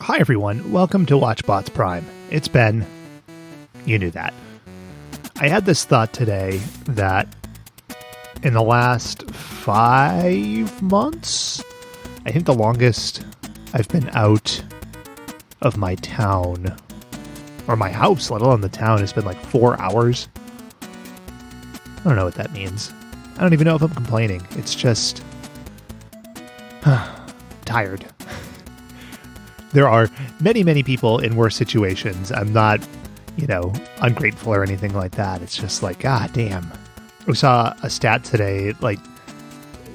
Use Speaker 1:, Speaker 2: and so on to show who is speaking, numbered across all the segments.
Speaker 1: Hi everyone, welcome to Watchbots Prime. It's Ben. You knew that. I had this thought today that in the last 5 months, I think the longest I've been out of my town, or my house, let alone the town, has been like 4 hours. I don't know what that means. I don't even know if I'm complaining. It's just tired. There are many, many people in worse situations. I'm not, ungrateful or anything like that. It's just like, God damn. We saw a stat today, like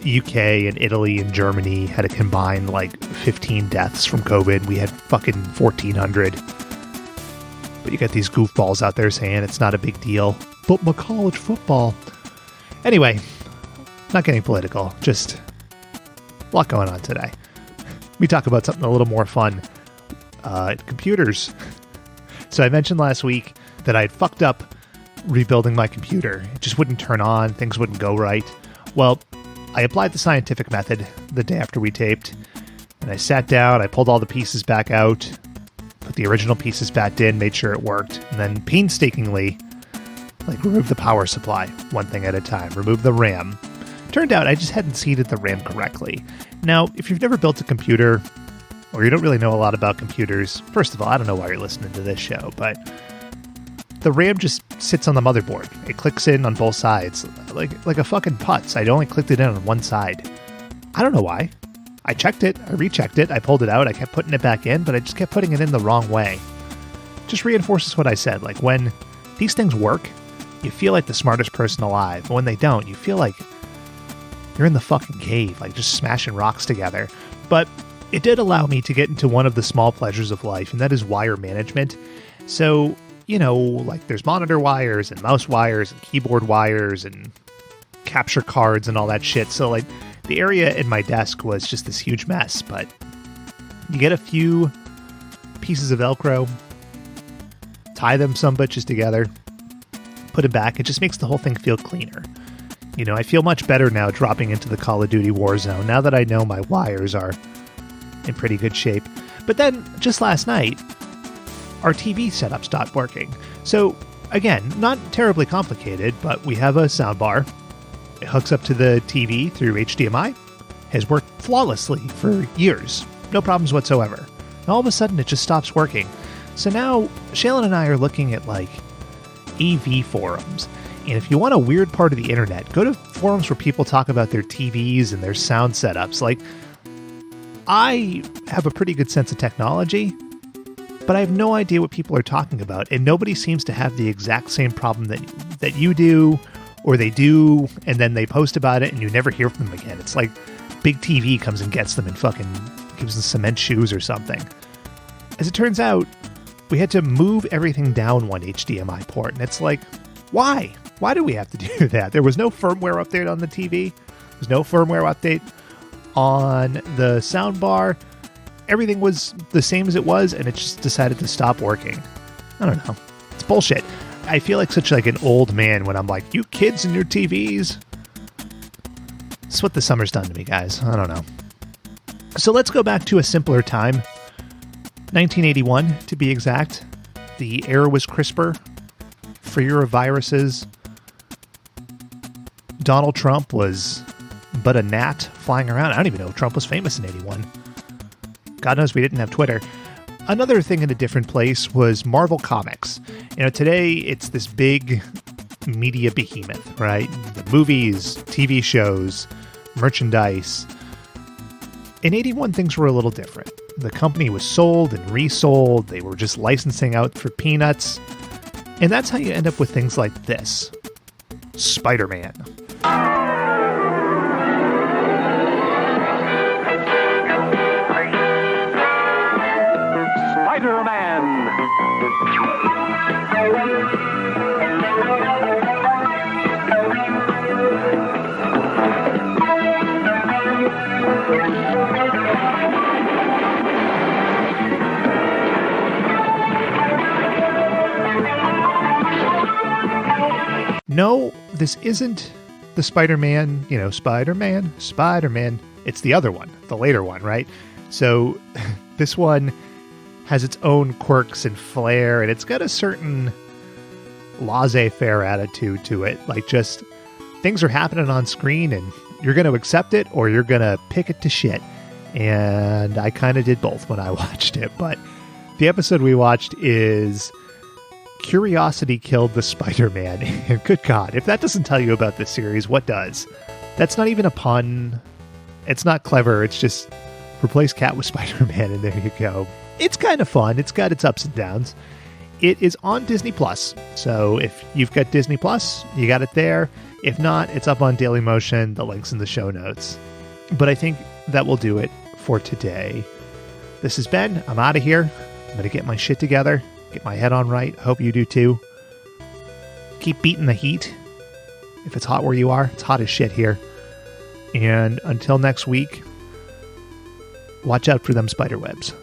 Speaker 1: UK and Italy and Germany had a combined 15 deaths from COVID. We had fucking 1,400. But you got these goofballs out there saying it's not a big deal. But my college football. Anyway, not getting political. Just a lot going on today. We talk about something a little more fun. Computers. So I mentioned last week that I'd fucked up rebuilding my computer. It just wouldn't turn on. Things wouldn't go right. Well, I applied the scientific method the day after we taped. And I sat down. I pulled all the pieces back out. Put the original pieces back in. Made sure it worked. And then painstakingly, remove the power supply. One thing at a time. Remove the RAM. Turned out I just hadn't seated the RAM correctly. Now, if you've never built a computer, or you don't really know a lot about computers, first of all, I don't know why you're listening to this show, but the RAM just sits on the motherboard. It clicks in on both sides, like a fucking putz. I'd only clicked it in on one side. I don't know why. I checked it, I rechecked it, I pulled it out, I kept putting it back in, but I just kept putting it in the wrong way. Just reinforces what I said. When these things work, you feel like the smartest person alive. But when they don't, you feel like you're in the fucking cave, just smashing rocks together. But it did allow me to get into one of the small pleasures of life, and that is wire management. So, there's monitor wires and mouse wires and keyboard wires and capture cards and all that shit. So, the area in my desk was just this huge mess. But you get a few pieces of Velcro, tie them some bitches together, put it back. It just makes the whole thing feel cleaner. I feel much better now dropping into the Call of Duty Warzone, now that I know my wires are in pretty good shape. But then, just last night, our TV setup stopped working. So, again, not terribly complicated, but we have a soundbar. It hooks up to the TV through HDMI. Has worked flawlessly for years. No problems whatsoever. And all of a sudden, it just stops working. So now, Shaylin and I are looking at, AV forums. And if you want a weird part of the internet, go to forums where people talk about their TVs and their sound setups. I have a pretty good sense of technology, but I have no idea what people are talking about. And nobody seems to have the exact same problem that you do, or they do, and then they post about it and you never hear from them again. It's like Big TV comes and gets them and fucking gives them cement shoes or something. As it turns out, we had to move everything down one HDMI port. And it's why? Why do we have to do that? There was no firmware update on the TV. There's no firmware update on the soundbar. Everything was the same as it was, and it just decided to stop working. I don't know. It's bullshit. I feel like such an old man when I'm like, you kids and your TVs. It's what the summer's done to me, guys. I don't know. So let's go back to a simpler time. 1981, to be exact. The air was crisper, freer of viruses. Donald Trump was but a gnat flying around. I don't even know if Trump was famous in 81. God knows we didn't have Twitter. Another thing in a different place was Marvel Comics. Today it's this big media behemoth, right? The movies, TV shows, merchandise. In 81, things were a little different. The company was sold and resold. They were just licensing out for peanuts. And that's how you end up with things like this. Spider-Man. No, this isn't the Spider-Man, Spider-Man. It's the other one, the later one, right? So this one has its own quirks and flair, and it's got a certain laissez-faire attitude to it. Like, just things are happening on screen and you're going to accept it or you're going to pick it to shit. And I kind of did both when I watched it. But the episode we watched is Curiosity Killed the Spider-Man. And good God, if that doesn't tell you about this series, what does? That's not even a pun. It's not clever. It's just replace cat with Spider-Man and there you go. It's kind of fun. It's got its ups and downs. It is on Disney Plus. So if you've got Disney Plus, you got it there. If not, it's up on Dailymotion. The link's in the show notes. But I think that will do it for today. This is Ben. I'm out of here. I'm going to get my shit together, get my head on right. Hope you do too. Keep beating the heat. If it's hot where you are, it's hot as shit here. And until next week, watch out for them spider webs.